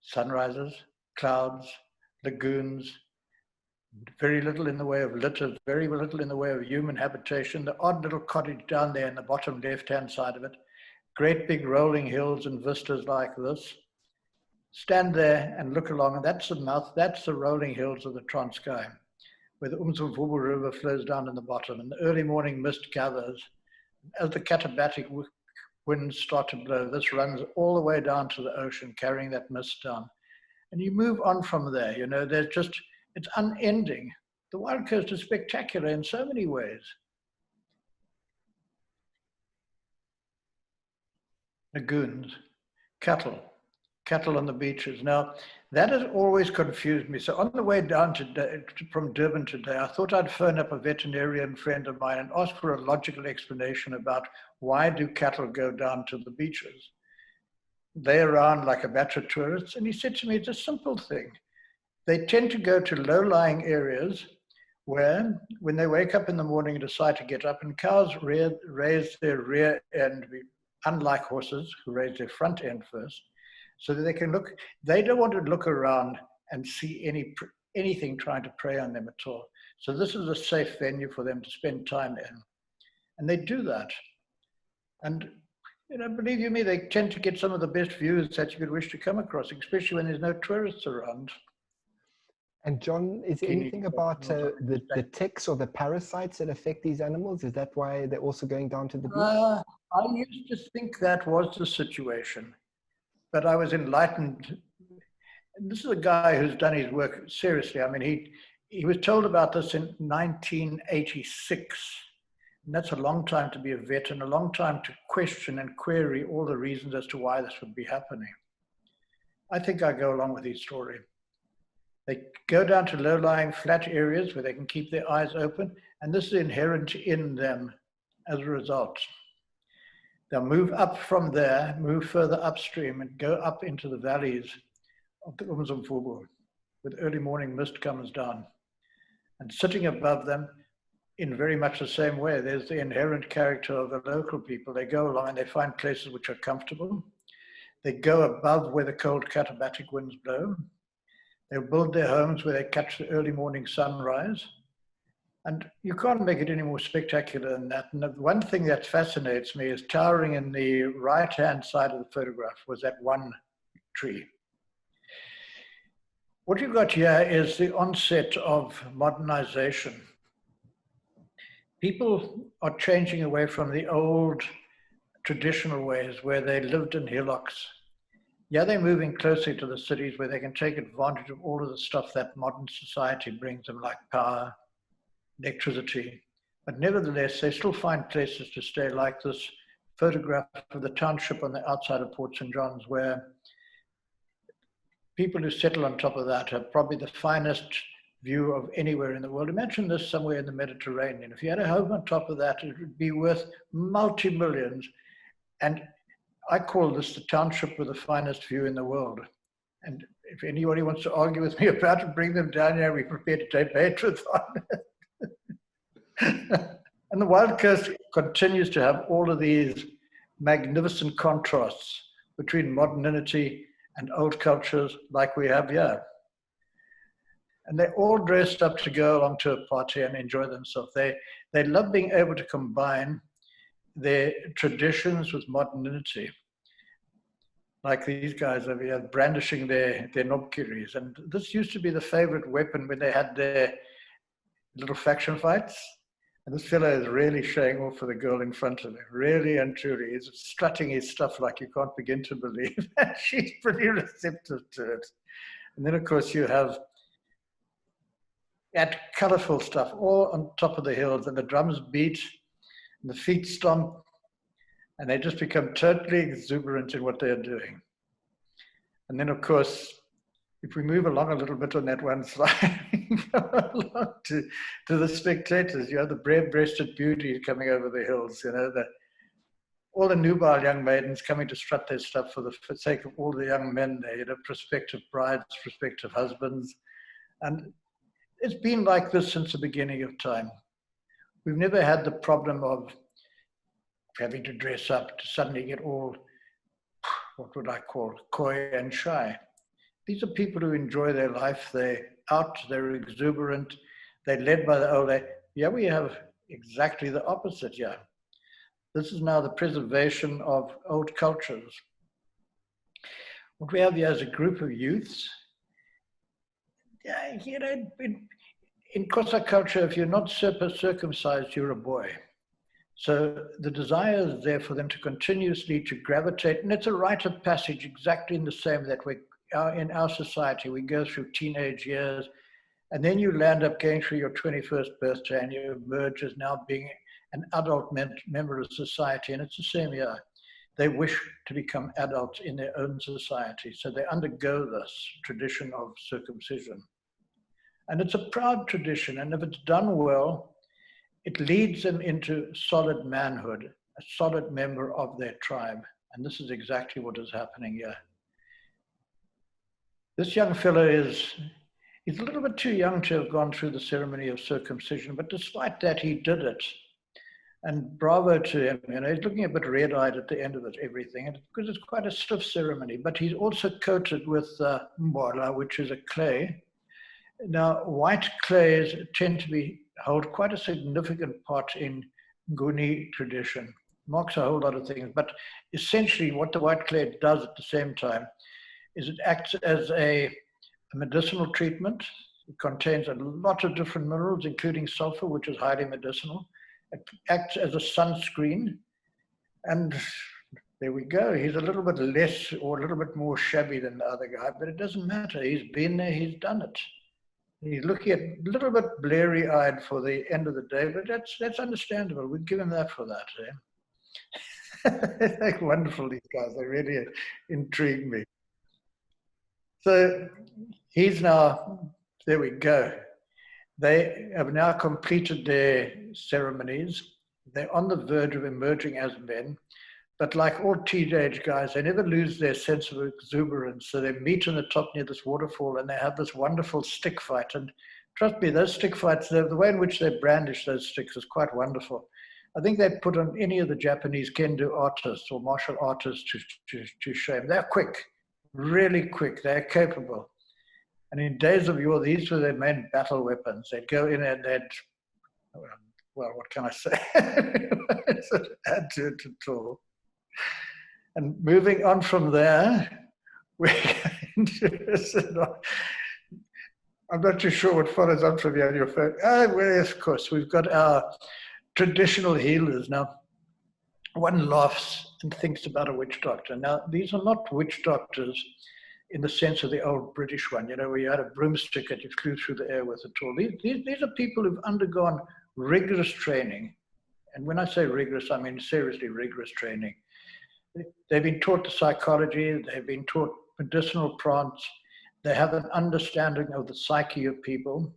sunrises, clouds, lagoons, very little in the way of litter, very little in the way of human habitation, the odd little cottage down there in the bottom left-hand side of it, great big rolling hills and vistas like this. Stand there and look along, and that's the rolling hills of the Transkei, where the Umzimvubu River flows down in the bottom, and the early morning mist gathers. As the katabatic winds start to blow, this runs all the way down to the ocean, carrying that mist down. And you move on from there, it's unending. The Wild Coast is spectacular in so many ways. Lagoons, cattle on the beaches. Now, that has always confused me. So on the way down from Durban today, I thought I'd phone up a veterinarian friend of mine and ask for a logical explanation about why do cattle go down to the beaches. They're around like a batch of tourists. And he said to me, it's a simple thing. They tend to go to low-lying areas where, when they wake up in the morning and decide to get up, and cows raise their rear end, unlike horses who raise their front end first, so that they can look. They don't want to look around and see anything trying to prey on them at all. So this is a safe venue for them to spend time in. And they do that. And believe you me, they tend to get some of the best views that you could wish to come across, especially when there's no tourists around. And John, is there anything about the ticks or the parasites that affect these animals? Is that why they're also going down to the beach? I used to think that was the situation, but I was enlightened. And this is a guy who's done his work seriously. I mean, he was told about this in 1986. And that's a long time to be a vet and a long time to question and query all the reasons as to why this would be happening. I think I go along with his story. They go down to low-lying flat areas where they can keep their eyes open, and this is inherent in them as a result. They'll move up from there, move further upstream, and go up into the valleys of the Umzimvubu, with early morning mist comes down. And sitting above them, in very much the same way, there's the inherent character of the local people. They go along and they find places which are comfortable. They go above where the cold katabatic winds blow. They'll build their homes where they catch the early morning sunrise. And you can't make it any more spectacular than that. And the one thing that fascinates me is towering in the right-hand side of the photograph was that one tree. What you've got here is the onset of modernization. People are changing away from the old traditional ways where they lived in hillocks. Yeah, they're moving closer to the cities where they can take advantage of all of the stuff that modern society brings them, like power, electricity. But nevertheless, they still find places to stay, like this photograph of the township on the outside of Port St. John's, where people who settle on top of that have probably the finest view of anywhere in the world. Imagine this somewhere in the Mediterranean. If you had a home on top of that, it would be worth multi-millions. And I call this the township with the finest view in the world. And if anybody wants to argue with me about it, bring them down here. We're prepared to debate with on it. And the Wild Coast continues to have all of these magnificent contrasts between modernity and old cultures like we have here. And they're all dressed up to go along to a party and enjoy themselves. They love being able to combine their traditions with modernity. Like these guys over here brandishing their knobkiris. And this used to be the favorite weapon when they had their little faction fights. And this fellow is really showing off for the girl in front of him, really and truly. He's strutting his stuff like you can't begin to believe. She's pretty receptive to it. And then, of course, you have that colorful stuff all on top of the hills, and the drums beat, and the feet stomp, and they just become totally exuberant in what they're doing. And then, of course, if we move along a little bit on that one slide, go along to the spectators, you have the bare-breasted beauties coming over the hills, all the nubile young maidens coming to strut their stuff for the sake of all the young men there, prospective brides, prospective husbands. And it's been like this since the beginning of time. We've never had the problem of having to dress up to suddenly get all, what would I call, coy and shy. these are people who enjoy their life. They're out, they're exuberant, they're led by the old age. Yeah, we have exactly the opposite here. This is now the preservation of old cultures. What we have here is a group of youths. Yeah, you know, in Xhosa culture, if you're not circumcised, you're a boy. So the desire is there for them to continuously to gravitate, and it's a rite of passage exactly in the same that we are in our society. We go through teenage years, and then you land up going through your 21st birthday, and you emerge as now being an adult member of society, and it's the same here. They wish to become adults in their own society, so they undergo this tradition of circumcision. And it's a proud tradition, and if it's done well, it leads them into solid manhood, a solid member of their tribe. And this is exactly what is happening here. This young fellow he's a little bit too young to have gone through the ceremony of circumcision, but despite that, he did it. And bravo to him. You know, he's looking a bit red-eyed at the end of it, everything, because it's quite a stiff ceremony. But he's also coated with mbola, which is a clay. Now, white clays tend to hold quite a significant part in Nguni tradition. Marks a whole lot of things, but essentially what the white clay does at the same time is it acts as a medicinal treatment. It contains a lot of different minerals, including sulfur, which is highly medicinal. It acts as a sunscreen, and there we go. He's a little bit less or a little bit more shabby than the other guy, but it doesn't matter. He's been there, he's done it. He's looking a little bit blurry-eyed for the end of the day, but that's understandable. We'd give him that for that. They're wonderful, these guys. They really intrigue me. So he's now, there we go. They have now completed their ceremonies. They're on the verge of emerging as men. But like all teenage guys, they never lose their sense of exuberance. So they meet on the top near this waterfall and they have this wonderful stick fight. And trust me, those stick fights, the way in which they brandish those sticks is quite wonderful. I think they'd put on any of the Japanese kendo artists or martial artists to shame. They're quick, really quick. They're capable. And in days of yore, these were their main battle weapons. They'd go in and they'd, well, what can I say? Add to it at all. And moving on from there, we're going to, I'm not too sure what follows on from you on your phone. Well, yes, of course, we've got our traditional healers. Now, one laughs and thinks about a witch doctor. Now, these are not witch doctors in the sense of the old British one, you know, where you had a broomstick that you flew through the air with at all. These are people who've undergone rigorous training. And when I say rigorous, I mean seriously rigorous training. They've been taught the psychology, they've been taught medicinal plants, they have an understanding of the psyche of people.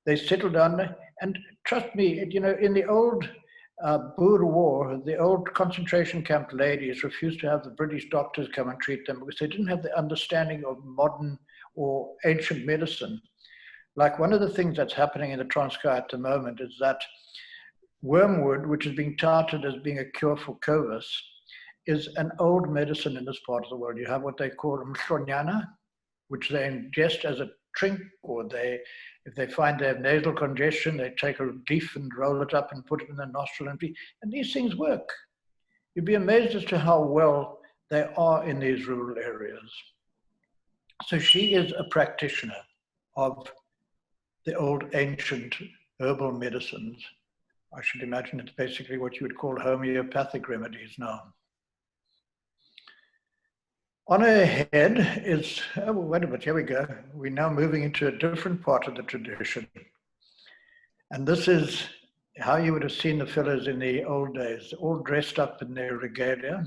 They settle down, and trust me, you know, in the old Boer War, the old concentration camp ladies refused to have the British doctors come and treat them because they didn't have the understanding of modern or ancient medicine. Like one of the things that's happening in the Transkei at the moment is that wormwood, which is being touted as being a cure for COVID, is an old medicine in this part of the world. You have what they call mhlonyana, which they ingest as a drink, or if they find they have nasal congestion, they take a leaf and roll it up and put it in the nostril and breathe. And these things work. You'd be amazed as to how well they are in these rural areas. So she is a practitioner of the old ancient herbal medicines. I should imagine it's basically what you would call homeopathic remedies now. On her head is, oh, wait a minute, here we go. We're now moving into a different part of the tradition. And this is how you would have seen the fellows in the old days, all dressed up in their regalia,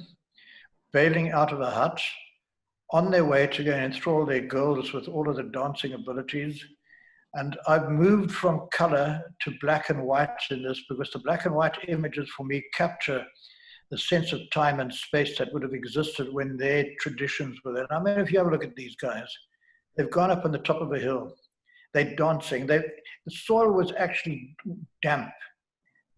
bailing out of a hut, on their way to go and enthrall their girls with all of the dancing abilities. And I've moved from color to black and white in this because the black and white images for me capture the sense of time and space that would have existed when their traditions were there. I mean, if you have a look at these guys, they've gone up on the top of a hill. They're dancing. The soil was actually damp,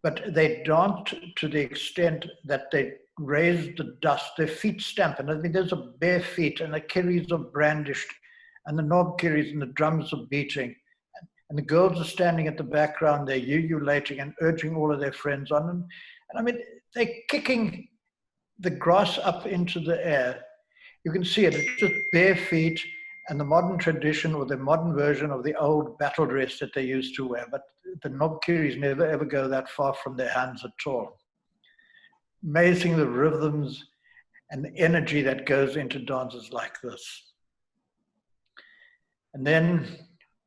but they danced to the extent that they raised the dust. Their feet stamp. And I mean, there's a bare feet and the kerries are brandished and the knobkerries and the drums are beating. And the girls are standing at the background, they're ululating and urging all of their friends on. And I mean, they're kicking the grass up into the air. You can see it, it's just bare feet and the modern tradition or the modern version of the old battle dress that they used to wear. But the knobkerries never ever go that far from their hands at all. Amazing the rhythms and the energy that goes into dances like this. And then,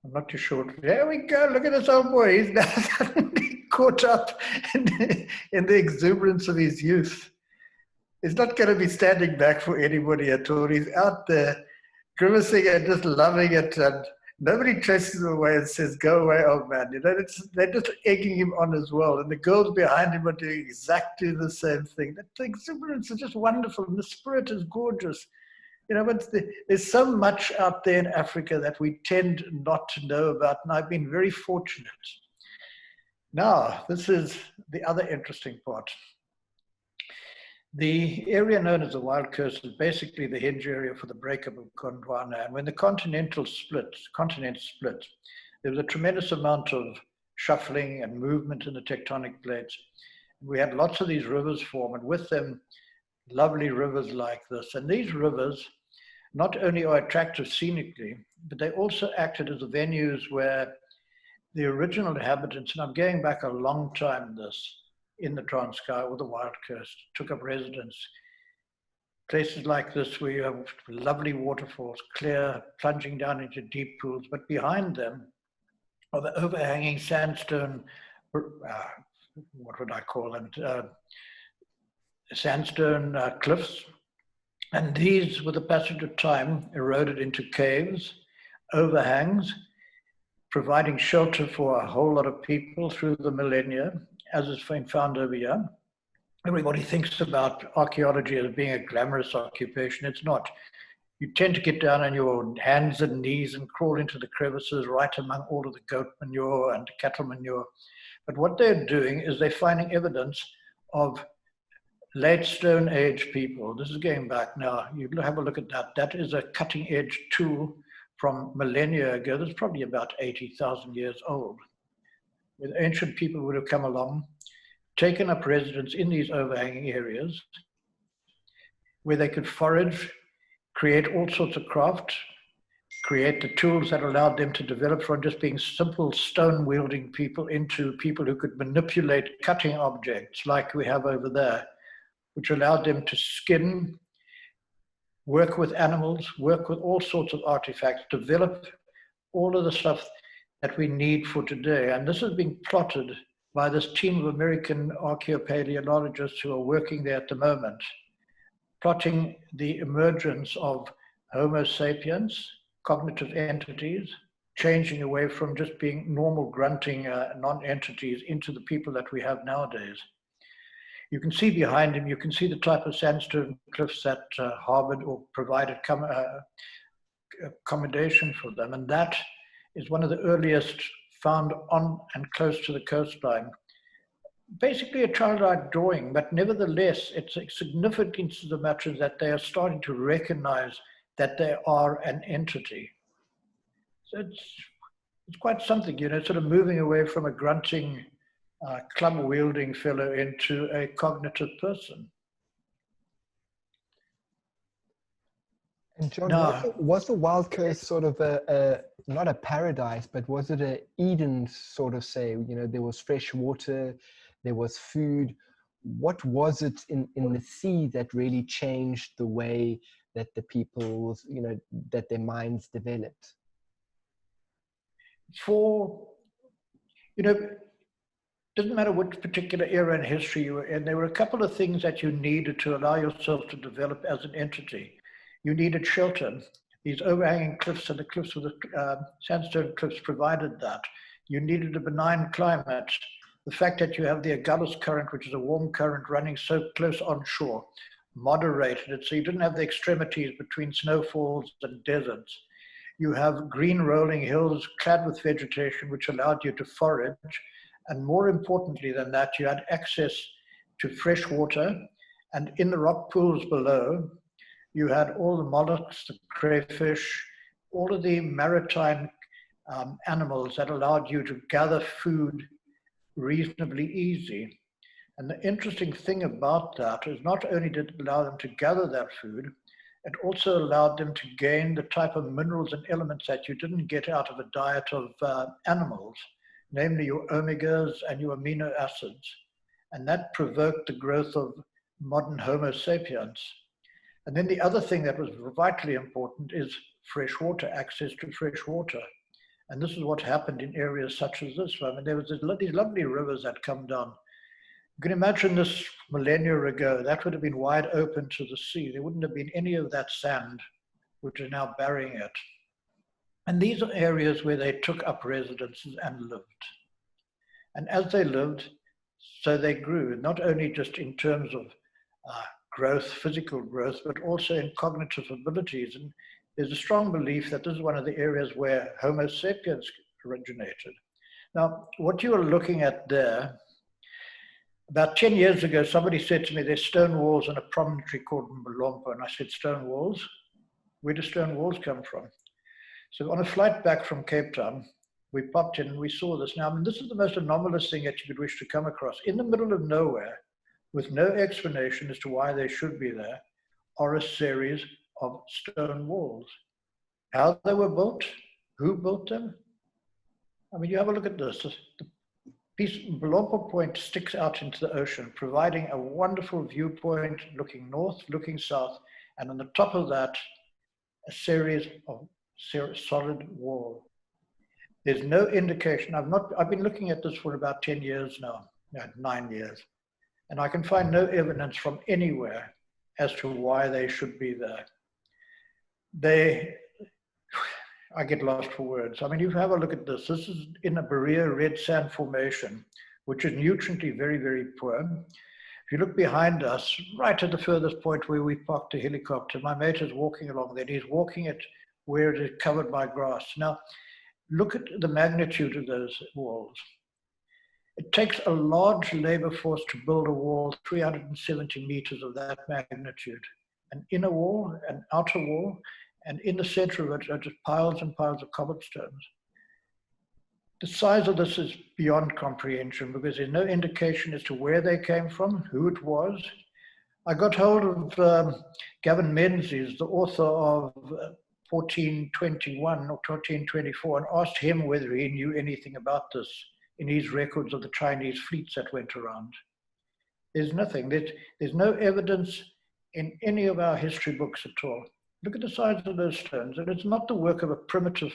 I'm not too sure, there we go, look at this old boy, he's now suddenly caught up in the exuberance of his youth. He's not going to be standing back for anybody at all. He's out there grimacing and just loving it, and nobody chases him away and says, go away, old man. You know, they're just egging him on as well. And the girls behind him are doing exactly the same thing. The exuberance is just wonderful, and the spirit is gorgeous. You know, but there's so much out there in Africa that we tend not to know about, and I've been very fortunate. Now, this is the other interesting part. The area known as the Wild Coast is basically the hinge area for the breakup of Gondwana. And when the continent split, there was a tremendous amount of shuffling and movement in the tectonic plates. We had lots of these rivers form, and with them, lovely rivers like this. And these rivers not only are attractive scenically, but they also acted as the venues where the original inhabitants, and I'm going back a long time in the Transkei or the Wild Coast, took up residence. Places like this where you have lovely waterfalls, clear, plunging down into deep pools, but behind them are the overhanging sandstone, what would I call them, sandstone cliffs. And these, with the passage of time, eroded into caves, overhangs, providing shelter for a whole lot of people through the millennia, as has been found over here. Everybody thinks about archaeology as being a glamorous occupation. It's not. You tend to get down on your hands and knees and crawl into the crevices right among all of the goat manure and cattle manure. But what they're doing is they're finding evidence of late Stone Age people. This is going back now. You have a look at that. That is a cutting edge tool from millennia ago. That's probably about 80,000 years old. Where ancient people would have come along, taken up residence in these overhanging areas, where they could forage, create all sorts of craft, create the tools that allowed them to develop from just being simple stone-wielding people into people who could manipulate cutting objects like we have over there, which allowed them to skin, work with animals, work with all sorts of artifacts, develop all of the stuff that we need for today. And this is being plotted by this team of American archaeopaleontologists who are working there at the moment, plotting the emergence of Homo sapiens, cognitive entities, changing away from just being normal grunting non-entities into the people that we have nowadays. You can see behind him, you can see the type of sandstone cliffs that harbored or provided accommodation for them. And that is one of the earliest found on and close to the coastline. Basically a childlike drawing, but nevertheless, it's a significance of the matter is that they are starting to recognize that they are an entity. So it's quite something, you know, sort of moving away from a grunting, club-wielding fellow into a cognitive person. And John, Now, was the Wild Coast sort of not a paradise, but was it a Eden sort of say, you know, there was fresh water, there was food. What was it in the sea that really changed the way that the people, you know, that their minds developed? You know, doesn't matter which particular era in history you were in, there were a couple of things that you needed to allow yourself to develop as an entity. You needed shelter. These overhanging cliffs and the cliffs with the sandstone cliffs provided that. You needed a benign climate. The fact that you have the Agulhas current, which is a warm current running so close onshore, moderated it, so you didn't have the extremities between snowfalls and deserts. You have green rolling hills clad with vegetation, which allowed you to forage. And more importantly than that, you had access to fresh water. And in the rock pools below, you had all the mollusks, the crayfish, all of the maritime animals that allowed you to gather food reasonably easy. And the interesting thing about that is not only did it allow them to gather that food, it also allowed them to gain the type of minerals and elements that you didn't get out of a diet of animals, namely your omegas and your amino acids. And that provoked the growth of modern Homo sapiens. And then the other thing that was vitally important is fresh water, access to fresh water. And this is what happened in areas such as this. I mean, there was these lovely rivers that come down. You can imagine this millennia ago, that would have been wide open to the sea. There wouldn't have been any of that sand, which is now burying it. And these are areas where they took up residences and lived. And as they lived, so they grew, not only just in terms of growth, physical growth, but also in cognitive abilities. And there's a strong belief that this is one of the areas where Homo sapiens originated. Now, what you are looking at there, about 10 years ago, somebody said to me, there's stone walls on a promontory called Mbolompo. And I said, stone walls? Where do stone walls come from? So on a flight back from Cape Town, we popped in and we saw this. Now, I mean, this is the most anomalous thing that you could wish to come across. In the middle of nowhere, with no explanation as to why they should be there, are a series of stone walls. How they were built, who built them? I mean, you have a look at this. The piece, Mbolompo Point sticks out into the ocean, providing a wonderful viewpoint, looking north, looking south, and on the top of that, a series of solid wall. There's no indication. I've been looking at this for about 10 years now, 9 years, and I can find no evidence from anywhere as to why they should be there. I get lost for words. I mean, you have a look at this. This is in a Berea red sand formation, which is nutriently very, very poor. If you look behind us, right at the furthest point where we parked the helicopter, my mate is walking along there. He's walking it where it is covered by grass. Now, look at the magnitude of those walls. It takes a large labor force to build a wall 370 meters of that magnitude. An inner wall, an outer wall, and in the center of it are just piles and piles of cobblestones. The size of this is beyond comprehension because there's no indication as to where they came from, who it was. I got hold of Gavin Menzies, the author of 1421 or 1424, and asked him whether he knew anything about this in his records of the Chinese fleets that went around. There's nothing. There's no evidence in any of our history books at all. Look at the size of those stones, and it's not the work of a primitive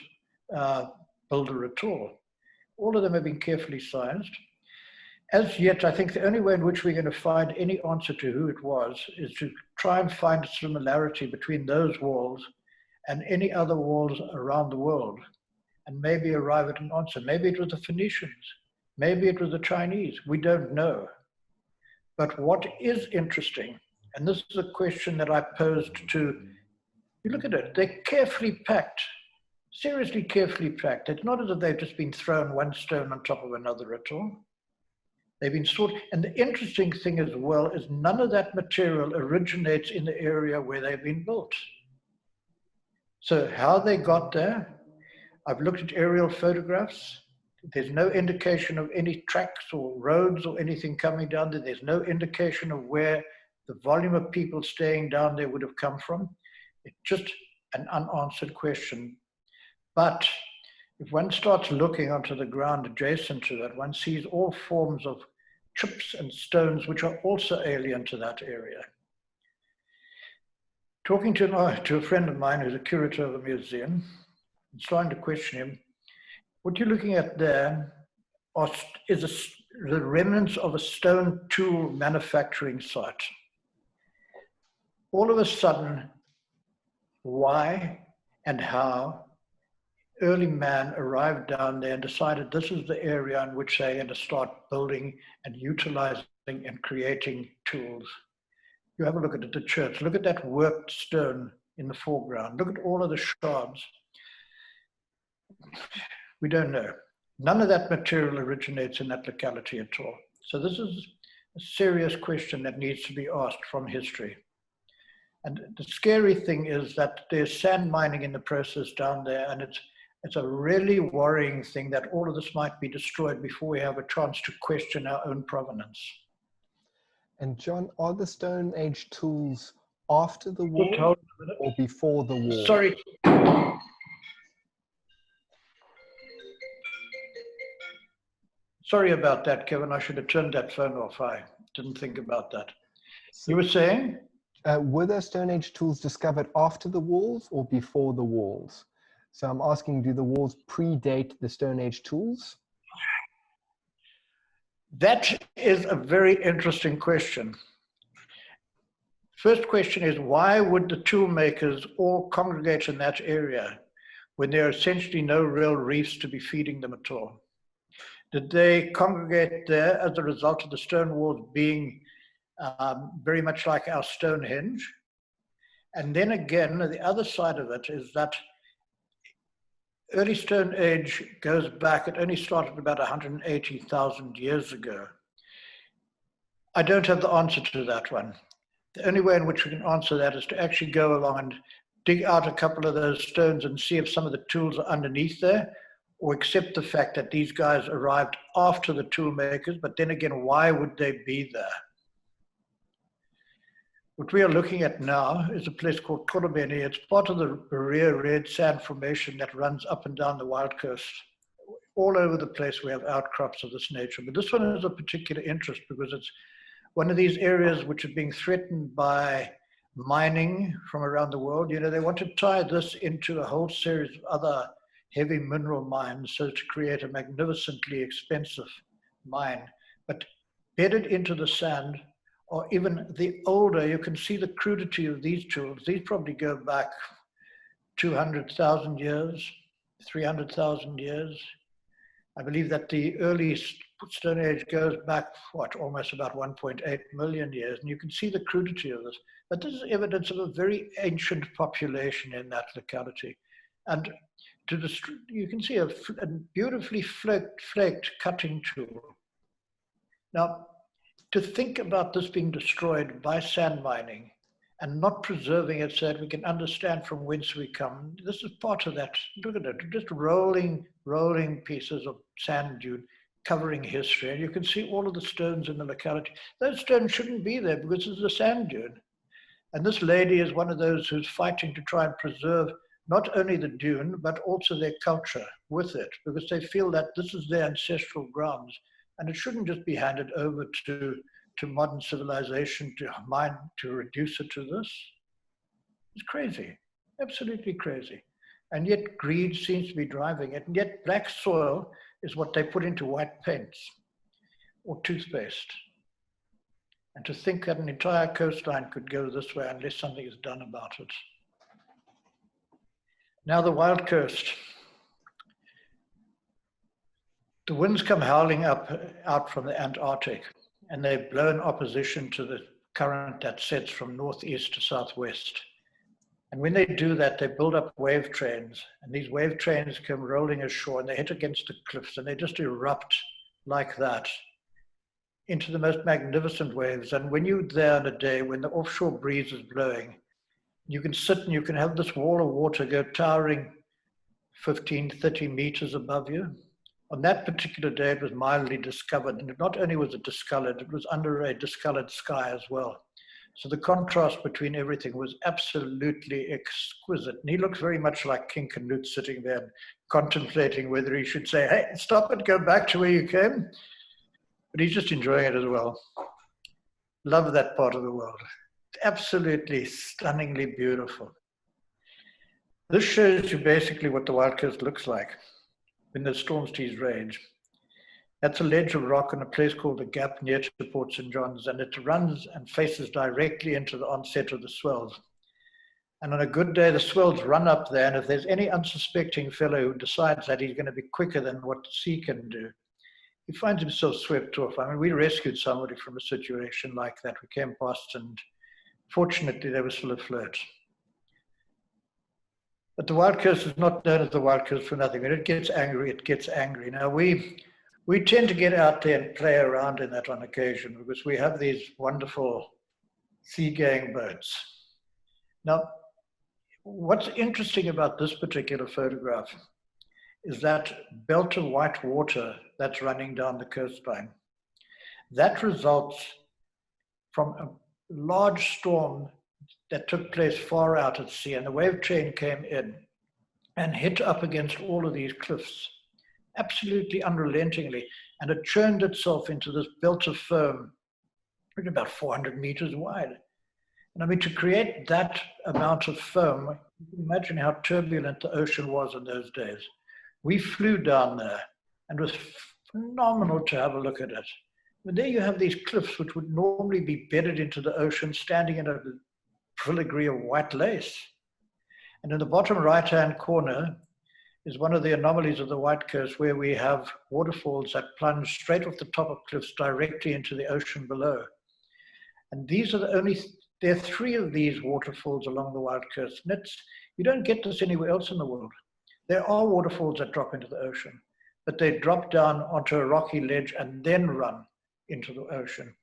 builder at all. All of them have been carefully sized. As yet, I think the only way in which we're going to find any answer to who it was is to try and find a similarity between those walls and any other walls around the world, and maybe arrive at an answer. Maybe it was the Phoenicians, maybe it was the Chinese, we don't know. But what is interesting, and this is a question that I posed to, you look at it, they're carefully packed, seriously carefully packed. It's not as if they've just been thrown one stone on top of another at all. They've been sorted. And the interesting thing as well is none of that material originates in the area where they've been built. So how they got there, I've looked at aerial photographs. There's no indication of any tracks or roads or anything coming down there. There's no indication of where the volume of people staying down there would have come from. It's just an unanswered question. But if one starts looking onto the ground adjacent to that, one sees all forms of chips and stones which are also alien to that area. Talking to a friend of mine who's a curator of a museum, and trying to question him, what you're looking at there is the remnants of a stone tool manufacturing site. All of a sudden, why and how early man arrived down there and decided this is the area in which they're going to start building and utilizing and creating tools. You have a look at the church. Look at that worked stone in the foreground. Look at all of the shards. We don't know. None of that material originates in that locality at all. So this is a serious question that needs to be asked from history. And the scary thing is that there's sand mining in the process down there, and it's a really worrying thing that all of this might be destroyed before we have a chance to question our own provenance. And John, are the Stone Age tools after the Hold wall a minute. or before the wall? Sorry. Sorry about that, Kevin. I should have turned that phone off. I didn't think about that. You were saying? Were those Stone Age tools discovered after the walls or before the walls? So I'm asking, do the walls predate the Stone Age tools? That is a very interesting question. First question is, why would the tool makers all congregate in that area when there are essentially no real reefs to be feeding them at all? Did they congregate there as a result of the stone walls being very much like our Stonehenge? And then again, the other side of it is that early Stone Age goes back, it only started about 180,000 years ago. I don't have the answer to that one. The only way in which we can answer that is to actually go along and dig out a couple of those stones and see if some of the tools are underneath there, or accept the fact that these guys arrived after the tool makers, but then again, why would they be there? What we are looking at now is a place called Kundalini. It's part of the Berea Red Sand Formation that runs up and down the Wild Coast. All over the place we have outcrops of this nature, but this one is of particular interest because it's one of these areas which are being threatened by mining from around the world. You know, they want to tie this into a whole series of other heavy mineral mines so to create a magnificently expensive mine. But bedded into the sand, or even the older, you can see the crudity of these tools. These probably go back 200,000 years, 300,000 years. I believe that the early Stone Age goes back, almost about 1.8 million years. And you can see the crudity of this. But this is evidence of a very ancient population in that locality. And you can see a beautifully flaked cutting tool. Now, to think about this being destroyed by sand mining and not preserving it so that we can understand from whence we come, this is part of that. Look at it, just rolling pieces of sand dune covering history. And you can see all of the stones in the locality. Those stones shouldn't be there because it's a sand dune. And this lady is one of those who's fighting to try and preserve not only the dune, but also their culture with it, because they feel that this is their ancestral grounds. And it shouldn't just be handed over to modern civilization to reduce it to this. It's crazy, absolutely crazy. And yet greed seems to be driving it. And yet black soil is what they put into white paints or toothpaste. And to think that an entire coastline could go this way unless something is done about it. Now the Wild Coast. The winds come howling out from the Antarctic, and they blow in opposition to the current that sets from northeast to southwest. And when they do that, they build up wave trains, and these wave trains come rolling ashore, and they hit against the cliffs, and they just erupt like that into the most magnificent waves. And when you're there on a day when the offshore breeze is blowing, you can sit and you can have this wall of water go towering 15, 30 meters above you. On that particular day, it was mildly discovered. And not only was it discolored, it was under a discolored sky as well. So the contrast between everything was absolutely exquisite. And he looks very much like King Canute sitting there and contemplating whether he should say, hey, stop it, go back to where you came. But he's just enjoying it as well. Love that part of the world. It's absolutely stunningly beautiful. This shows you basically what the Wild Coast looks like when the storm seas rage. That's a ledge of rock in a place called the Gap near to Port St. John's, and it runs and faces directly into the onset of the swells. And on a good day, the swells run up there, and if there's any unsuspecting fellow who decides that he's going to be quicker than what the sea can do, he finds himself swept off. I mean, we rescued somebody from a situation like that. We came past, and fortunately, they were still afloat. But the Wild Coast is not known as the Wild Coast for nothing. When it gets angry, it gets angry. Now, we tend to get out there and play around in that on occasion because we have these wonderful sea-going boats. Now, what's interesting about this particular photograph is that belt of white water that's running down the coastline. That results from a large storm that took place far out at sea, and the wave train came in and hit up against all of these cliffs, absolutely unrelentingly, and it churned itself into this belt of foam, about 400 meters wide. And I mean, to create that amount of foam, you can imagine how turbulent the ocean was in those days. We flew down there, and it was phenomenal to have a look at it. But there you have these cliffs which would normally be bedded into the ocean, standing in a filigree of white lace. And in the bottom right-hand corner is one of the anomalies of the White Coast, where we have waterfalls that plunge straight off the top of cliffs directly into the ocean below. And these are there are 3 of these waterfalls along the Wild Coast. And you don't get this anywhere else in the world. There are waterfalls that drop into the ocean, but they drop down onto a rocky ledge and then run into the ocean.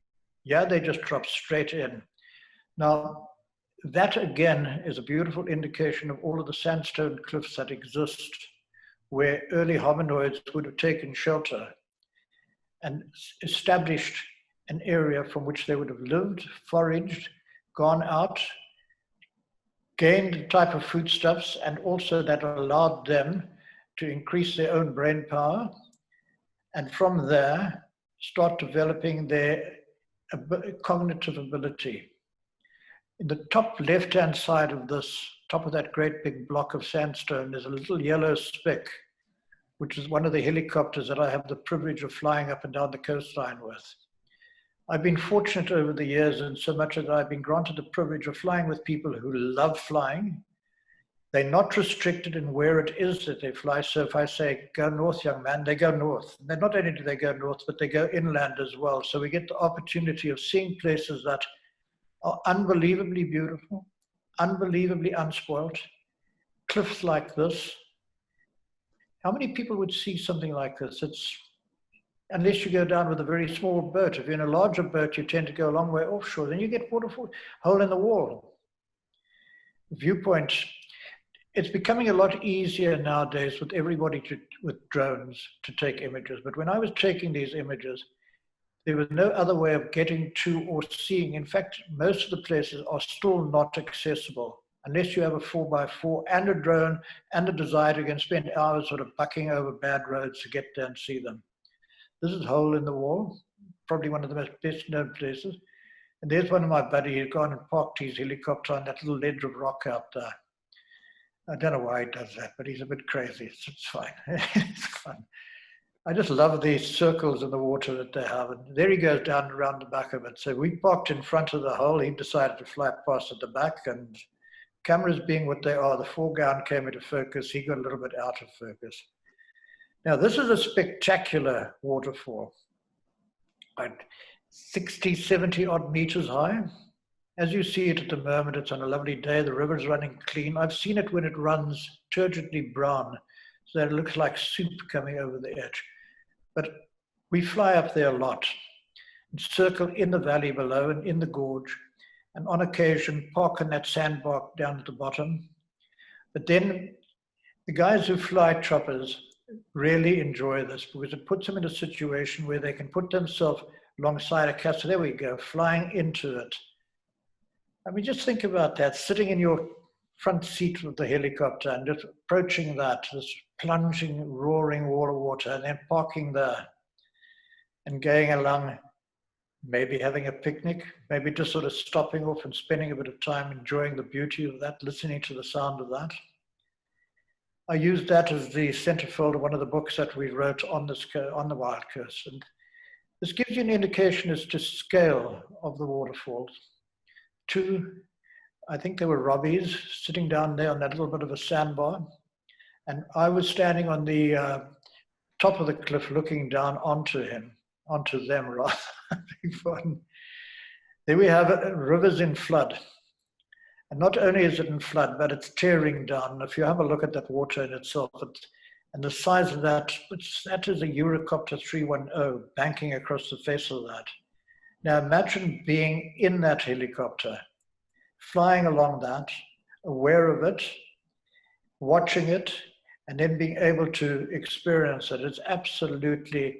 Yeah, they just drop straight in. Now, that again is a beautiful indication of all of the sandstone cliffs that exist, where early hominoids would have taken shelter and established an area from which they would have lived, foraged, gone out, gained the type of foodstuffs, and also that allowed them to increase their own brain power, and from there start developing their cognitive ability. In the top left-hand side of this, top of that great big block of sandstone, there's a little yellow speck, which is one of the helicopters that I have the privilege of flying up and down the coastline with. I've been fortunate over the years, and so much that I've been granted the privilege of flying with people who love flying. They're not restricted in where it is that they fly. So if I say, go north, young man, they go north. And not only do they go north, but they go inland as well. So we get the opportunity of seeing places that are unbelievably beautiful, unbelievably unspoilt, cliffs like this. How many people would see something like this? Unless you go down with a very small boat. If you're in a larger boat, you tend to go a long way offshore. Then you get waterfall, hole in the wall. Viewpoint. It's becoming a lot easier nowadays with everybody with drones to take images. But when I was taking these images, there was no other way of getting to or seeing. In fact, most of the places are still not accessible unless you have a 4x4 and a drone and a desire to spend hours sort of bucking over bad roads to get there and see them. This is Hole in the Wall, probably one of the most best known places. And there's one of my buddies who's gone and parked his helicopter on that little ledge of rock out there. I don't know why he does that, but he's a bit crazy. It's fine. It's fun. I just love these circles in the water that they have. And there he goes down around the back of it. So we parked in front of the hole. He decided to fly past at the back, and cameras being what they are, the foreground came into focus. He got a little bit out of focus. Now, this is a spectacular waterfall, like 60, 70 odd meters high. As you see it at the moment, it's on a lovely day. The river's running clean. I've seen it when it runs turgidly brown, so that it looks like soup coming over the edge. But we fly up there a lot and circle in the valley below and in the gorge, and on occasion park on that sandbar down at the bottom. But then the guys who fly choppers really enjoy this because it puts them in a situation where they can put themselves alongside a cat. So there we go, flying into it. I mean, just think about that, sitting in your front seat of the helicopter and just approaching that, this plunging, roaring wall of water, and then parking there and going along, maybe having a picnic, maybe just sort of stopping off and spending a bit of time enjoying the beauty of that, listening to the sound of that. I used that as the centerfold of one of the books that we wrote on the Wild Coast. And this gives you an indication as to scale of the waterfalls. 2, I think there were robbies sitting down there on that little bit of a sandbar. And I was standing on the top of the cliff looking down onto them rather. There we have rivers in flood. And not only is it in flood, but it's tearing down. If you have a look at that water in itself, and the size of that is a Eurocopter 310 banking across the face of that. Now imagine being in that helicopter, flying along that, aware of it, watching it, and then being able to experience it. It's absolutely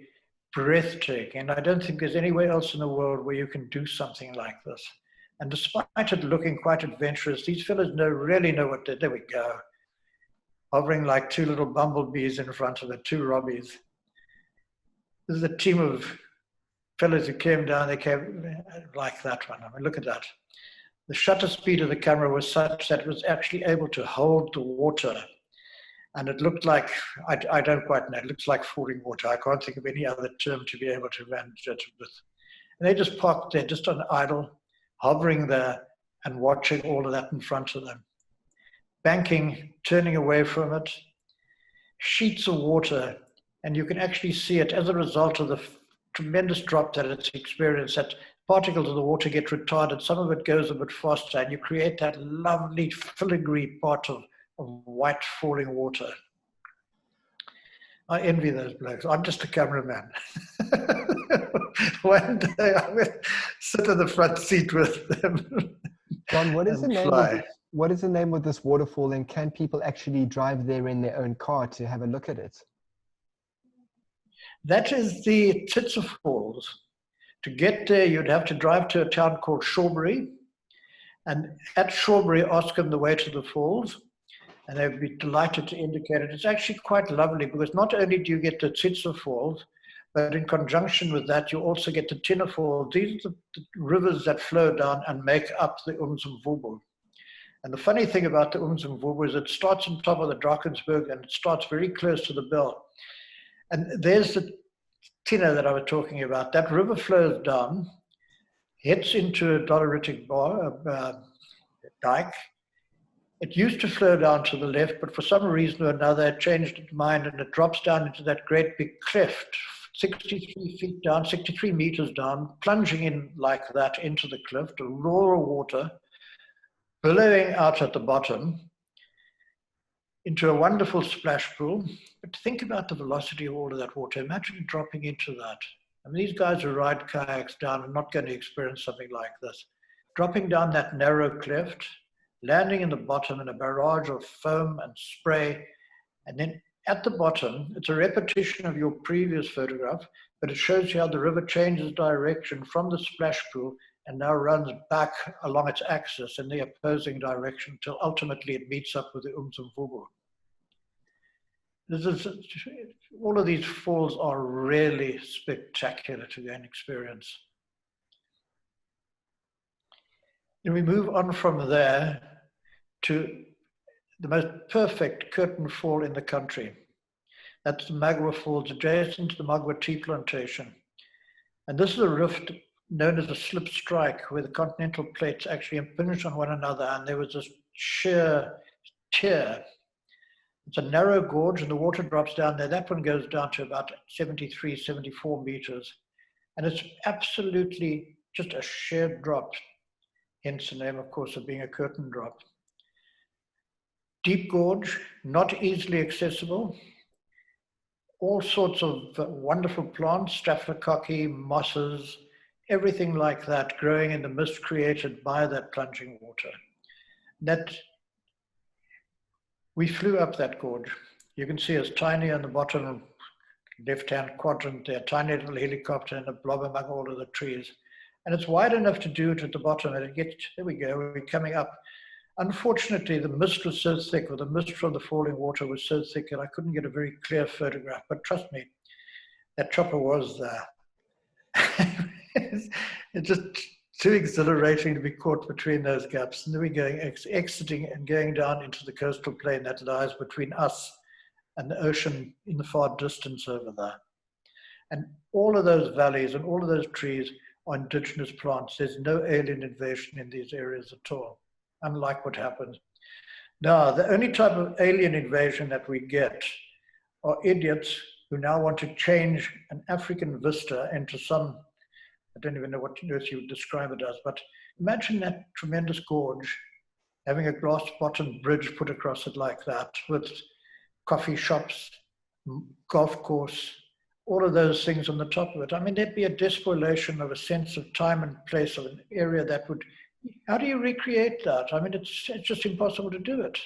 breathtaking. And I don't think there's anywhere else in the world where you can do something like this. And despite it looking quite adventurous, these fellows really know what they do. There we go. Hovering like two little bumblebees in front of it, two robbies. This is a team of fellows who came down, they came like that one. I mean, look at that. The shutter speed of the camera was such that it was actually able to hold the water. And it looked like, I don't quite know, it looks like falling water. I can't think of any other term to be able to manage it with. And they just parked there, just on idle, hovering there and watching all of that in front of them. Banking, turning away from it, sheets of water, and you can actually see it as a result of the tremendous drop that it's experienced, that particles of the water get retarded, some of it goes a bit faster, and you create that lovely filigree part of white falling water. I envy those blokes. I'm just a cameraman. One day I will sit in the front seat with them. John, what is the name of this waterfall, and can people actually drive there in their own car to have a look at it? That is the Titsa Falls. To get there, you'd have to drive to a town called Shawbury, and at Shawbury, ask them the way to the falls, and they'd be delighted to indicate it. It's actually quite lovely, because not only do you get the Titsa Falls, but in conjunction with that, you also get the Tina Falls. These are the rivers that flow down and make up the Umzimvubu. And the funny thing about the Umzimvubu is it starts on top of the Drakensberg, and it starts very close to the bell. And there's the Tina that I was talking about. That river flows down, hits into a doleritic dike. It used to flow down to the left, but for some reason or another, it changed its mind, and it drops down into that great big cleft, 63 feet down, 63 meters down, plunging in like that into the cliff, a roar of water, billowing out at the bottom into a wonderful splash pool. But think about the velocity of all of that water. Imagine dropping into that. I mean, these guys who ride kayaks down are not going to experience something like this. Dropping down that narrow cleft, landing in the bottom in a barrage of foam and spray, and then at the bottom, it's a repetition of your previous photograph, but it shows you how the river changes direction from the splash pool and now runs back along its axis in the opposing direction until ultimately it meets up with the Umzimvubu. All of these falls are really spectacular to go and experience. Then we move on from there to the most perfect curtain fall in the country. That's the Magua Falls, adjacent to the Magua tea plantation. And this is a rift known as a slip strike, where the continental plates actually impinge on one another, and there was this sheer tear. It's a narrow gorge, and the water drops down there. That one goes down to about 73, 74 meters. And it's absolutely just a sheer drop, hence the name, of course, of being a curtain drop. Deep gorge, not easily accessible. All sorts of wonderful plants, staphylococcus, mosses, everything like that growing in the mist created by that plunging water. We flew up that gorge. You can see it's tiny on the bottom left-hand quadrant there, tiny little helicopter and a blob among all of the trees. And it's wide enough to do it at the bottom, and it gets, there we go, we're coming up. Unfortunately, the mist was so thick, or the mist from the falling water was so thick that I couldn't get a very clear photograph. But trust me, that chopper was there. It's just too exhilarating to be caught between those gaps. And then we're going, exiting and going down into the coastal plain that lies between us and the ocean in the far distance over there. And all of those valleys and all of those trees are indigenous plants. There's no alien invasion in these areas at all, unlike what happens. Now, the only type of alien invasion that we get are idiots who now want to change an African vista into some, I don't even know what you would describe it as, but imagine that tremendous gorge having a glass-bottomed bridge put across it like that, with coffee shops, golf course, all of those things on the top of it. I mean, there'd be a despoilation of a sense of time and place of an area that would how do you recreate that? I mean, it's just impossible to do it.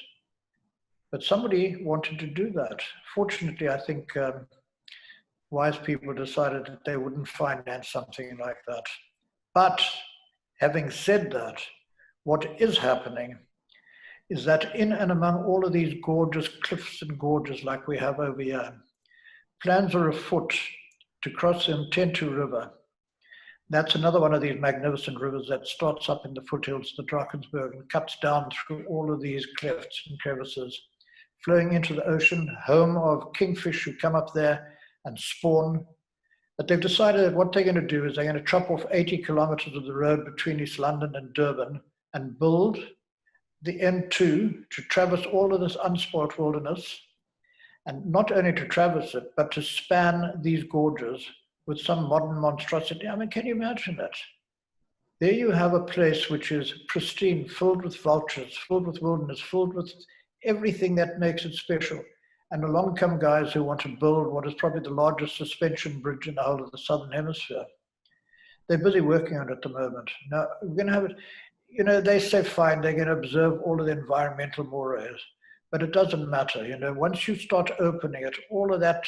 But somebody wanted to do that. Fortunately, I think wise people decided that they wouldn't finance something like that. But having said that, what is happening is that in and among all of these gorgeous cliffs and gorges like we have over here, plans are afoot to cross the Untitled River. That's another one of these magnificent rivers that starts up in the foothills of the Drakensberg and cuts down through all of these clefts and crevices, flowing into the ocean, home of kingfish who come up there and spawn. But they've decided that what they're going to do is they're going to chop off 80 kilometers of the road between East London and Durban and build the N2 to traverse all of this unspoilt wilderness, and not only to traverse it, but to span these gorges with some modern monstrosity. I mean, can you imagine that? There you have a place which is pristine, filled with vultures, filled with wilderness, filled with everything that makes it special. And along come guys who want to build what is probably the largest suspension bridge in the whole of the Southern Hemisphere. They're busy working on it at the moment. Now, we're going to have it, you know, they say fine, they're going to observe all of the environmental mores, but it doesn't matter. You know, once you start opening it, all of that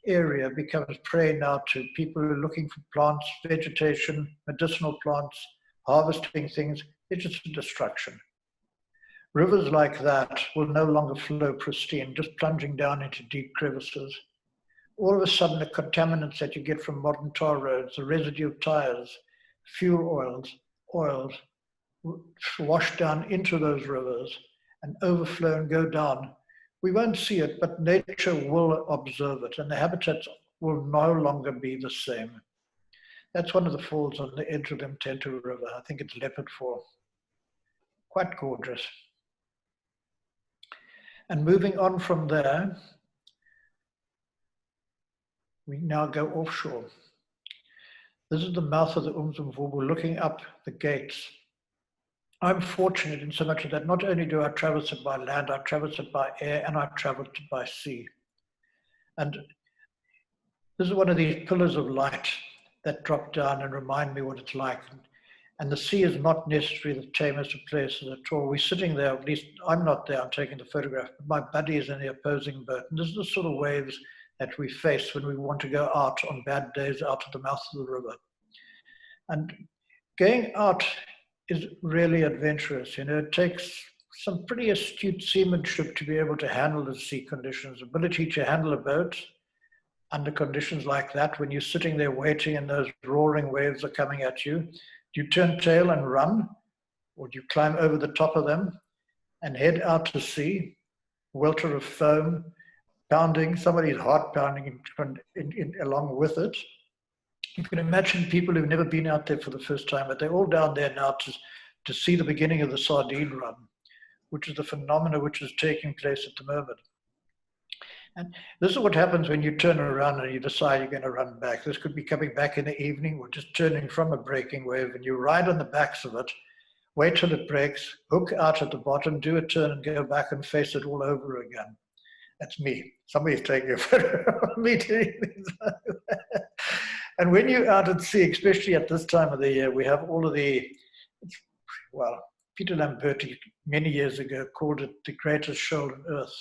area becomes prey now to people who are looking for plants, vegetation, medicinal plants, harvesting things. It's just a destruction. Rivers like that will no longer flow pristine, just plunging down into deep crevices. All of a sudden, the contaminants that you get from modern tar roads, the residue of tires, fuel oils, wash down into those rivers and overflow and go down. We won't see it, but nature will observe it, and the habitats will no longer be the same. That's one of the falls on the edge of the Untitled River. I think it's Leopard Fall. Quite gorgeous. And moving on from there, we now go offshore. This is the mouth of the Umzimvubu, looking up the gates. I'm fortunate in so much that not only do I traverse it by land, I traverse it by air, and I travel it by sea. And this is one of these pillars of light that drop down and remind me what it's like. And the sea is not necessarily the tamest of places at all. We're sitting there, at least I'm not there, I'm taking the photograph, but my buddy is in the opposing boat. And this is the sort of waves that we face when we want to go out on bad days out of the mouth of the river. And going out is really adventurous. You know, it takes some pretty astute seamanship to be able to handle the sea conditions, ability to handle a boat under conditions like that when you're sitting there waiting and those roaring waves are coming at you. Do you turn tail and run, or do you climb over the top of them and head out to sea, welter of foam, pounding, somebody's heart pounding along with it? You can imagine people who've never been out there for the first time, but they're all down there now to see the beginning of the sardine run, which is the phenomena which is taking place at the moment. And this is what happens when you turn around and you decide you're going to run back. This could be coming back in the evening or just turning from a breaking wave, and you ride on the backs of it, wait till it breaks, hook out at the bottom, do a turn and go back and face it all over again. That's me. Somebody's taking a photo of me doing this. And when you're out at sea, especially at this time of the year, we have all of the, well, Peter Lamberti many years ago called it the greatest shoal on earth.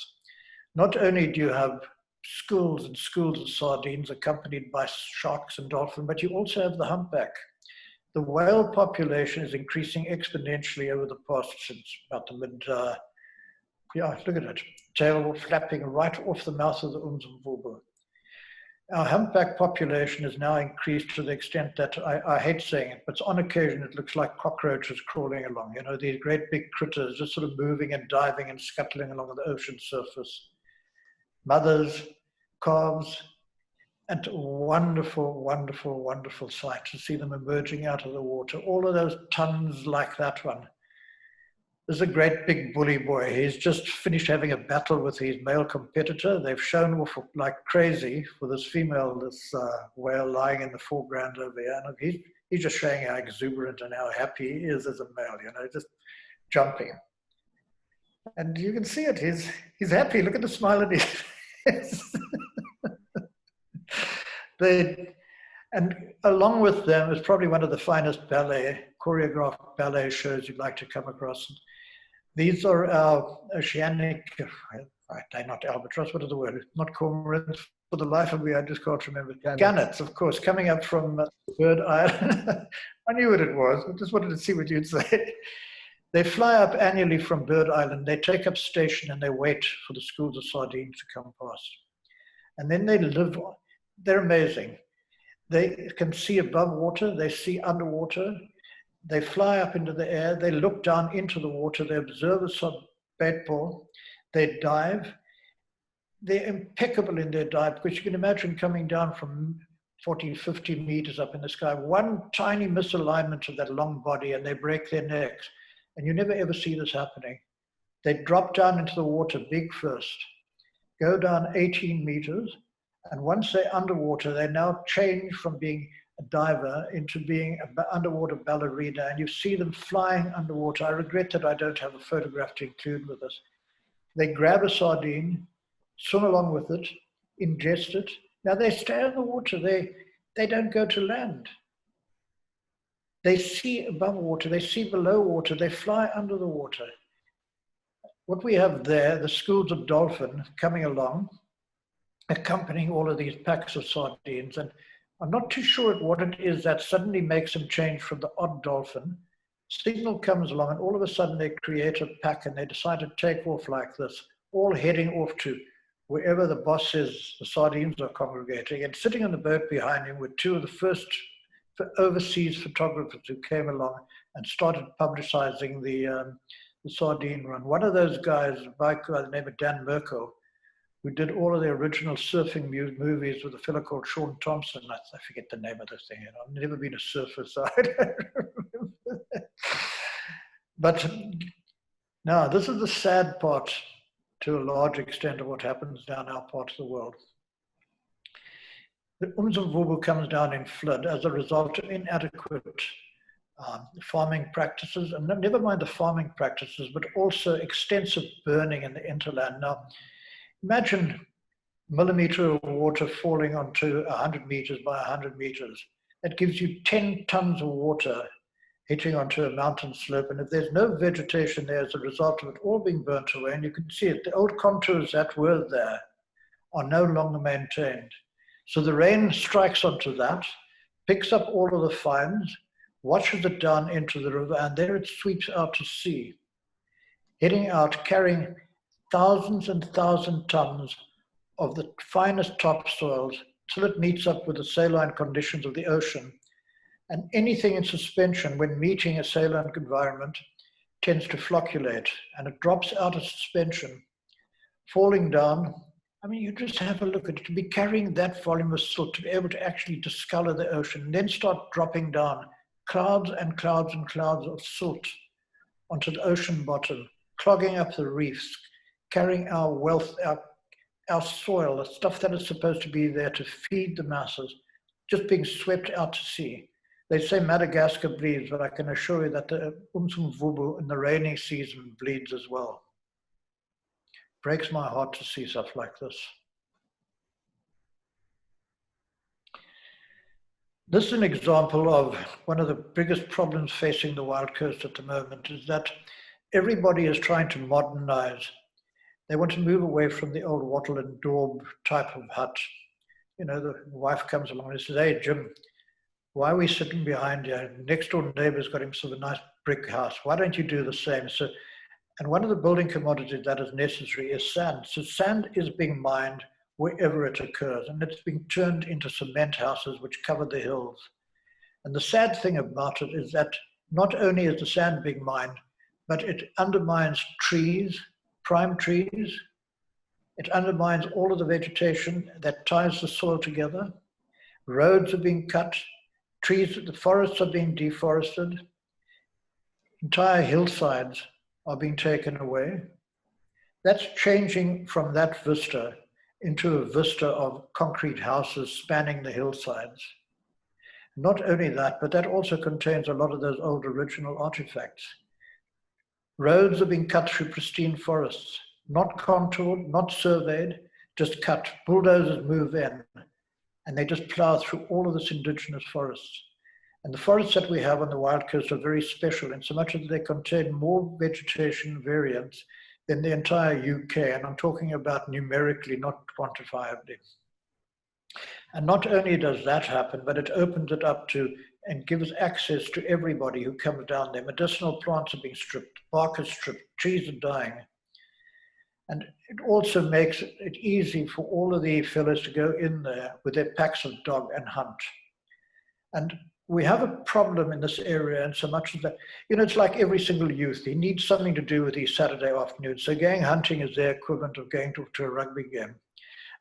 Not only do you have schools and schools of sardines accompanied by sharks and dolphins, but you also have the humpback. The whale population is increasing exponentially over the past, since about the mid, yeah, look at it, tail flapping right off the mouth of the Umzimvubu. Our humpback population is now increased to the extent that I hate saying it, but on occasion it looks like cockroaches crawling along. You know, these great big critters just sort of moving and diving and scuttling along the ocean surface. Mothers, calves, and wonderful, wonderful, wonderful sight to see them emerging out of the water. All of those tons like that one. There's a great big bully boy. He's just finished having a battle with his male competitor. They've shown off like crazy for this female, this whale lying in the foreground over here. And he's just showing how exuberant and how happy he is as a male, you know, just jumping. And you can see it. He's happy. Look at the smile on his face. And along with them is probably one of the finest ballet, choreographed ballet shows you'd like to come across. These are our oceanic, they're not albatross, what is the word? Not cormorants. For the life of me, I just can't remember. Gannets, of course, coming up from Bird Island. I knew what it was. I just wanted to see what you'd say. They fly up annually from Bird Island. They take up station and they wait for the schools of sardines to come past. And then they live, they're amazing. They can see above water, they see underwater, they fly up into the air, they look down into the water, they observe a bait ball, they dive. They're impeccable in their dive, because you can imagine coming down from 40, 50 meters up in the sky, one tiny misalignment of that long body and they break their necks. And you never ever see this happening. They drop down into the water big first, go down 18 meters, and once they're underwater, they now change from being a diver into being an underwater ballerina, and you see them flying underwater. I regret that I don't have a photograph to include with us. They grab a sardine, swim along with it, ingest it. Now they stay in the water, they don't go to land. They see above water, they see below water, they fly under the water. What we have there, the schools of dolphin coming along, accompanying all of these packs of sardines. And I'm not too sure what it is that suddenly makes them change from the odd dolphin. Signal comes along and all of a sudden they create a pack and they decide to take off like this, all heading off to wherever the boss says the sardines are congregating. And sitting on the boat behind him were two of the first overseas photographers who came along and started publicizing the sardine run. One of those guys, a guy by the name of Dan Merkel, who did all of the original surfing movies with a fellow called Sean Thompson. I forget the name of this thing. I've never been a surfer, so I don't remember that. But now, this is the sad part, to a large extent, of what happens down our part of the world. The Umzimvubu comes down in flood as a result of inadequate farming practices, and never mind the farming practices, but also extensive burning in the hinterland. Now, imagine a millimeter of water falling onto 100 meters by 100 meters. That gives you 10 tons of water hitting onto a mountain slope. And if there's no vegetation there as a result of it all being burnt away, and you can see it, the old contours that were there are no longer maintained. So the rain strikes onto that, picks up all of the fines, washes it down into the river, and there it sweeps out to sea, heading out, carrying thousands and thousands of tons of the finest topsoils till it meets up with the saline conditions of the ocean. And anything in suspension, when meeting a saline environment, tends to flocculate, and it drops out of suspension, falling down. I mean, you just have a look at it. To be carrying that volume of silt, to be able to actually discolor the ocean, and then start dropping down clouds and clouds and clouds of silt onto the ocean bottom, clogging up the reefs, carrying our wealth, our soil, the stuff that is supposed to be there to feed the masses, just being swept out to sea. They say Madagascar bleeds, but I can assure you that the Umzimvubu in the rainy season bleeds as well. Breaks my heart to see stuff like this. This is an example of one of the biggest problems facing the Wild Coast at the moment, is that everybody is trying to modernize. They want to move away from the old wattle and daub type of hut. You know, the wife comes along and says, "Hey, Jim, why are we sitting behind you? Next door neighbor's got himself a nice brick house. Why don't you do the same?" So, and one of the building commodities that is necessary is sand. So sand is being mined wherever it occurs, and it's being turned into cement houses which cover the hills. And the sad thing about it is that not only is the sand being mined, but it undermines trees, prime trees. It undermines all of the vegetation that ties the soil together. Roads are being cut. Trees, the forests are being deforested. Entire hillsides are being taken away. That's changing from that vista into a vista of concrete houses spanning the hillsides. Not only that, but that also contains a lot of those old original artifacts. Roads are being cut through pristine forests, not contoured, not surveyed, just cut. Bulldozers move in. and they just plow through all of this indigenous forests. And the forests that we have on the wild coast are very special in so much as they contain more vegetation variants than the entire UK. And I'm talking about numerically, not quantifiably. And not only does that happen, but it opens it up to and gives access to everybody who comes down there. Medicinal plants are being stripped, bark is stripped, trees are dying. And it also makes it easy for all of the fellows to go in there with their packs of dog and hunt. And we have a problem in this area, and so much as that, it's like every single youth, he needs something to do with his Saturday afternoons. So going hunting is their equivalent of going to a rugby game.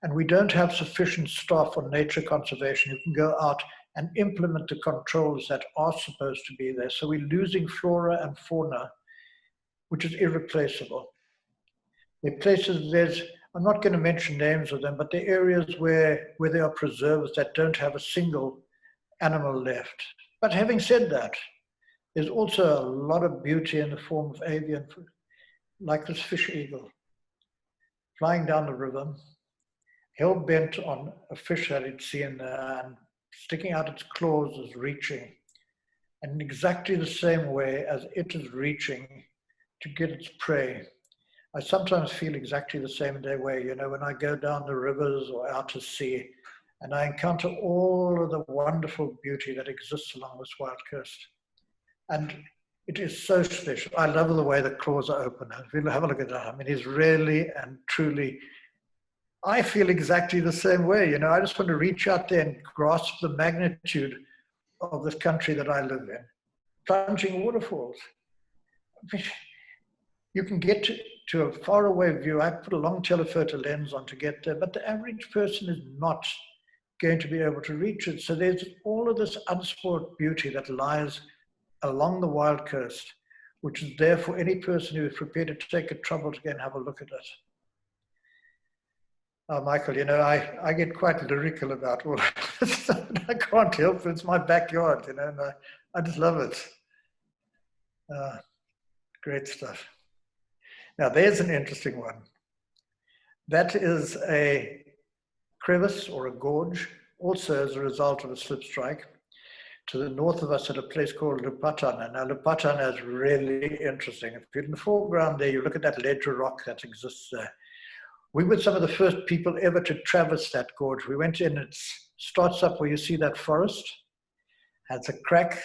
And we don't have sufficient staff on nature conservation who can go out and implement the controls that are supposed to be there. So we're losing flora and fauna, which is irreplaceable. There are places, I'm not going to mention names of them, but there are areas where there are preserves that don't have a single animal left. But having said that, there's also a lot of beauty in the form of avian food, like this fish eagle, flying down the river, hell-bent on a fish that it's seen there, and sticking out its claws is reaching. And in exactly the same way as it is reaching to get its prey, I sometimes feel exactly the same way, when I go down the rivers or out to sea, and I encounter all of the wonderful beauty that exists along this wild coast. And it is so special. I love the way the claws are open. If you have a look at that, I mean, it's really and truly, I feel exactly the same way. I just want to reach out there and grasp the magnitude of this country that I live in. Plunging waterfalls. You can get to a faraway view. I put a long telephoto lens on to get there, but the average person is not going to be able to reach it. So there's all of this unspoiled beauty that lies along the wild coast, which is there for any person who is prepared to take the trouble to go and have a look at it. Michael, I get quite lyrical about all of this. I can't help it. It's my backyard, and I just love it. Great stuff. Now, there's an interesting one. That is a crevice or a gorge, also as a result of a slip strike, to the north of us at a place called Lupatana. Now, Lupatana is really interesting. If you're in the foreground there, you look at that ledge of rock that exists there. We were some of the first people ever to traverse that gorge. We went in, it starts up where you see that forest, has a crack,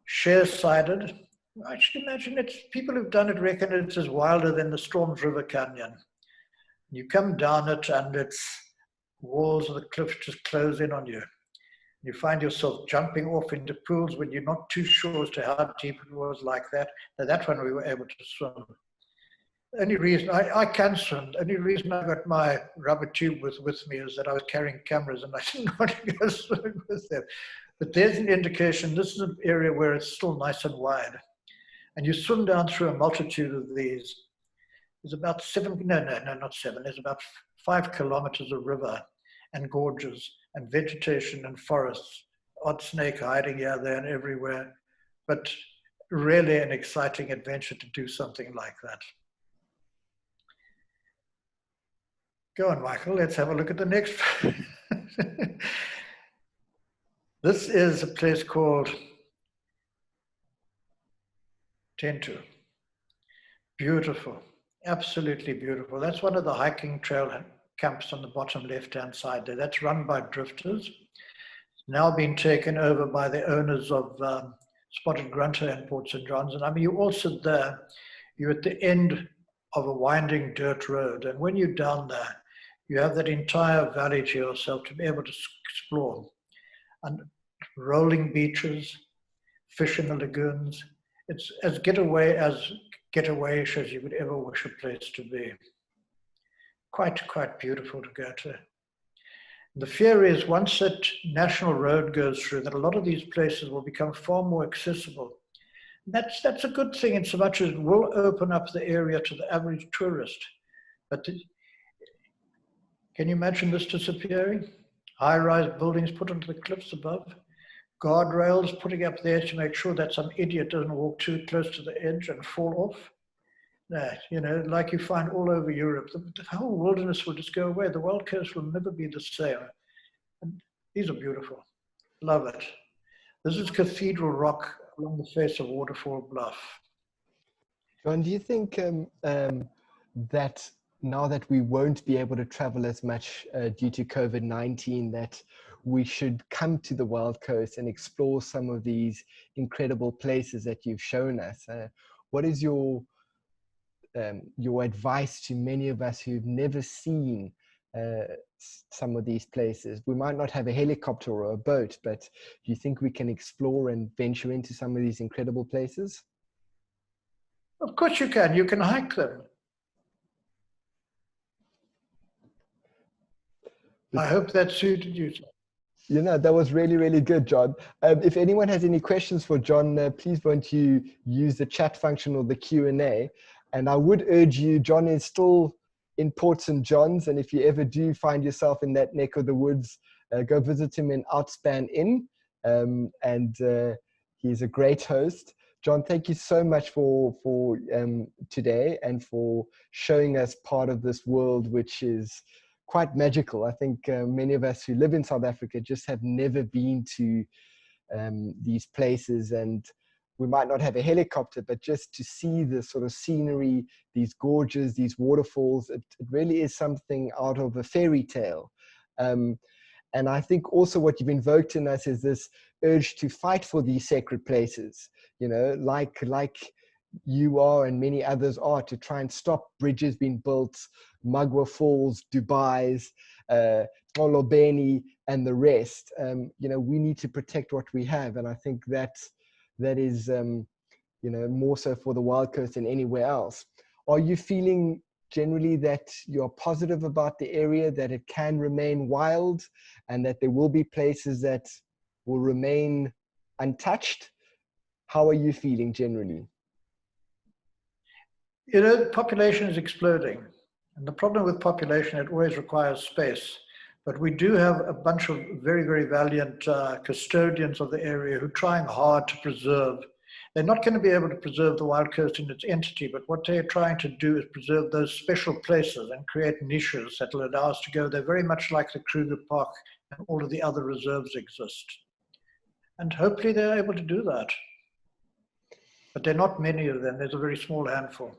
sheer-sided. I should imagine people who've done it reckon it's as wilder than the Storms River Canyon. You come down it and its walls of the cliff just close in on you. You find yourself jumping off into pools when you're not too sure as to how deep it was like that. Now, that one we were able to swim. The only reason I can swim, the only reason I got my rubber tube with me is that I was carrying cameras and I didn't want to go swimming with them. But there's an indication this is an area where it's still nice and wide. And you swim down through a multitude of these. There's about not seven. There's about 5 kilometers of river and gorges and vegetation and forests, odd snake hiding here, there, and everywhere. But really an exciting adventure to do something like that. Go on, Michael. Let's have a look at the next. This is a place called Tentu. Beautiful, absolutely beautiful. That's one of the hiking trail camps on the bottom left-hand side there. That's run by drifters. It's now been taken over by the owners of Spotted Grunter and Port St. John's. And I mean, you're also there, you're at the end of a winding dirt road. And when you're down there, you have that entire valley to yourself to be able to explore. And rolling beaches, fish in the lagoons. It's as getaway-ish as you would ever wish a place to be. Quite beautiful to go to. The fear is once that national road goes through, that a lot of these places will become far more accessible. That's a good thing in so much as it will open up the area to the average tourist. But can you imagine this disappearing? High-rise buildings put onto the cliffs above, guardrails putting up there to make sure that some idiot doesn't walk too close to the edge and fall off. Like you find all over Europe, the whole wilderness will just go away. The wild coast will never be the same. And These are beautiful. Love it. This is Cathedral Rock along the face of Waterfall Bluff. John, do you think that now that we won't be able to travel as much due to COVID-19, that we should come to the Wild Coast and explore some of these incredible places that you've shown us? What is your advice to many of us who've never seen some of these places? We might not have a helicopter or a boat, but do you think we can explore and venture into some of these incredible places? Of course you can. You can hike them. I hope that suited you. You know, that was really, really good, John. If anyone has any questions for John, please won't you use the chat function or the Q&A. And I would urge you, John is still in Port St. John's. And if you ever do find yourself in that neck of the woods, go visit him in Outspan Inn. He's a great host. John, thank you so much for today and for showing us part of this world, which is quite magical. I think many of us who live in South Africa just have never been to these places, and we might not have a helicopter, but just to see the sort of scenery, these gorges, these waterfalls, it really is something out of a fairy tale. And I think also what you've invoked in us is this urge to fight for these sacred places, you know, like you are and many others are, to try and stop bridges being built, Magwa Falls, Dubai's, Olobeni, and the rest. You know, we need to protect what we have. And I think that is, you know, more so for the Wild Coast than anywhere else. Are you feeling generally that you're positive about the area, that it can remain wild and that there will be places that will remain untouched? How are you feeling generally? You know, population is exploding. And the problem with population, it always requires space. But we do have a bunch of very, very valiant custodians of the area who are trying hard to preserve. They're not going to be able to preserve the Wild Coast in its entity, but what they're trying to do is preserve those special places and create niches that will allow us to go there, very much like the Kruger Park and all of the other reserves exist. And hopefully they're able to do that. But there are not many of them. There's a very small handful.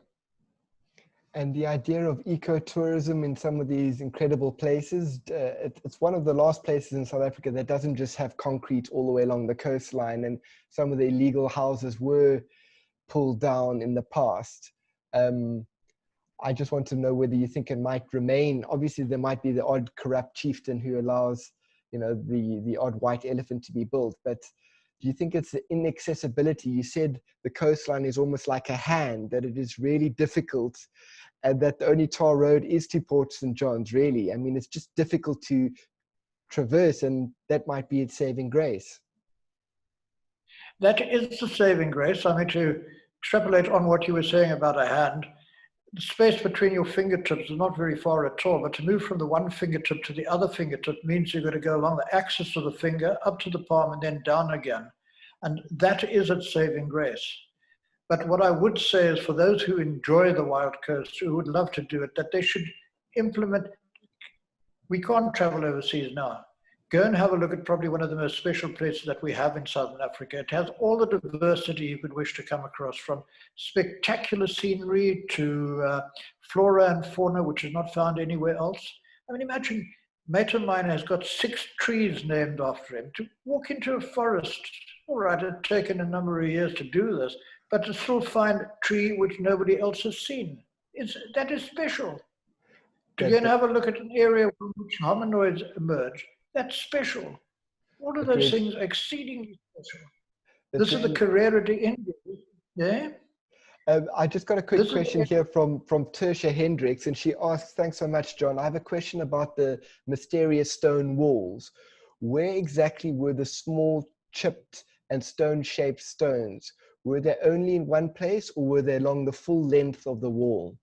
And the idea of ecotourism in some of these incredible places, it's one of the last places in South Africa that doesn't just have concrete all the way along the coastline, and some of the illegal houses were pulled down in the past. I just want to know whether you think it might remain. Obviously, there might be the odd corrupt chieftain who allows, you know, the odd white elephant to be built, but do you think it's the inaccessibility? You said the coastline is almost like a hand, that it is really difficult, and that the only tar road is to Port St. John's, really. I mean, it's just difficult to traverse, and that might be its saving grace. That is the saving grace. I mean, to extrapolate on what you were saying about a hand, the space between your fingertips is not very far at all, but to move from the one fingertip to the other fingertip means you've got to go along the axis of the finger, up to the palm, and then down again. And that is its saving grace. But what I would say is, for those who enjoy the Wild Coast, who would love to do it, that they should implement. We can't travel overseas now. Go and have a look at probably one of the most special places that we have in Southern Africa. It has all the diversity you could wish to come across, from spectacular scenery to flora and fauna, which is not found anywhere else. I mean, imagine, a mate of mine has got 6 trees named after him. To walk into a forest, all right, it had taken a number of years to do this, but to still find a tree which nobody else has seen. That is special. To go and have a look at an area from which hominoids emerge, that's special. All of those things are exceedingly special. This is the Carrera de India. Yeah. I just got a quick question here from Tertia Hendricks, and she asks, thanks so much, John. I have a question about the mysterious stone walls. Where exactly were the small chipped and stone-shaped stones? Were they only in one place, or were they along the full length of the wall?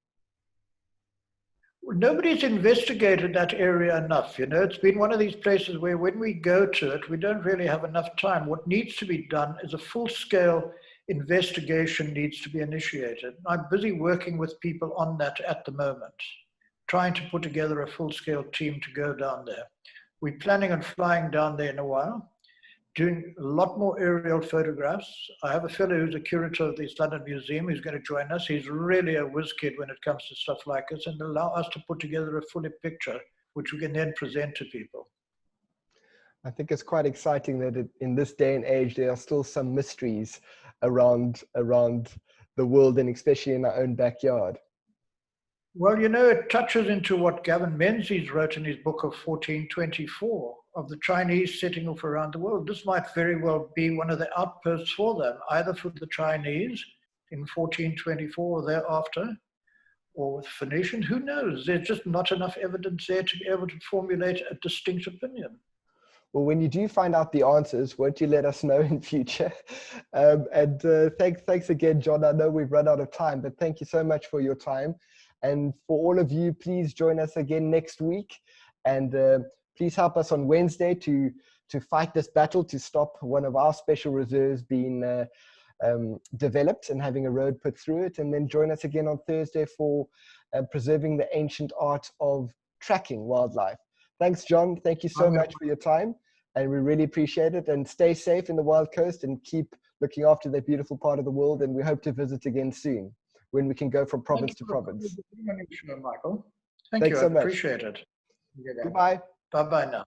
Nobody's investigated that area enough. You know, it's been one of these places where when we go to it, we don't really have enough time. What needs to be done is a full-scale investigation needs to be initiated. I'm busy working with people on that at the moment, trying to put together a full-scale team to go down there. We're planning on flying down there in a while, doing a lot more aerial photographs. I have a fellow who's a curator of the East London Museum who's going to join us. He's really a whiz kid when it comes to stuff like this, and allow us to put together a full picture, which we can then present to people. I think it's quite exciting that in this day and age, there are still some mysteries around the world, and especially in our own backyard. Well, you know, it touches into what Gavin Menzies wrote in his book of 1424 of the Chinese setting off around the world. This might very well be one of the outposts for them, either for the Chinese in 1424 or thereafter, or with Phoenician. Who knows? There's just not enough evidence there to be able to formulate a distinct opinion. Well, when you do find out the answers, won't you let us know in future? Thanks again, John. I know we've run out of time, but thank you so much for your time. And for all of you, please join us again next week. And please help us on Wednesday to fight this battle to stop one of our special reserves being developed and having a road put through it. And then join us again on Thursday for preserving the ancient art of tracking wildlife. Thanks, John. Thank you so much for your time. And we really appreciate it. And stay safe in the Wild Coast and keep looking after that beautiful part of the world. And we hope to visit again soon, when we can go from province to province. Michael. Thank you. I appreciate it. Goodbye. Bye-bye now.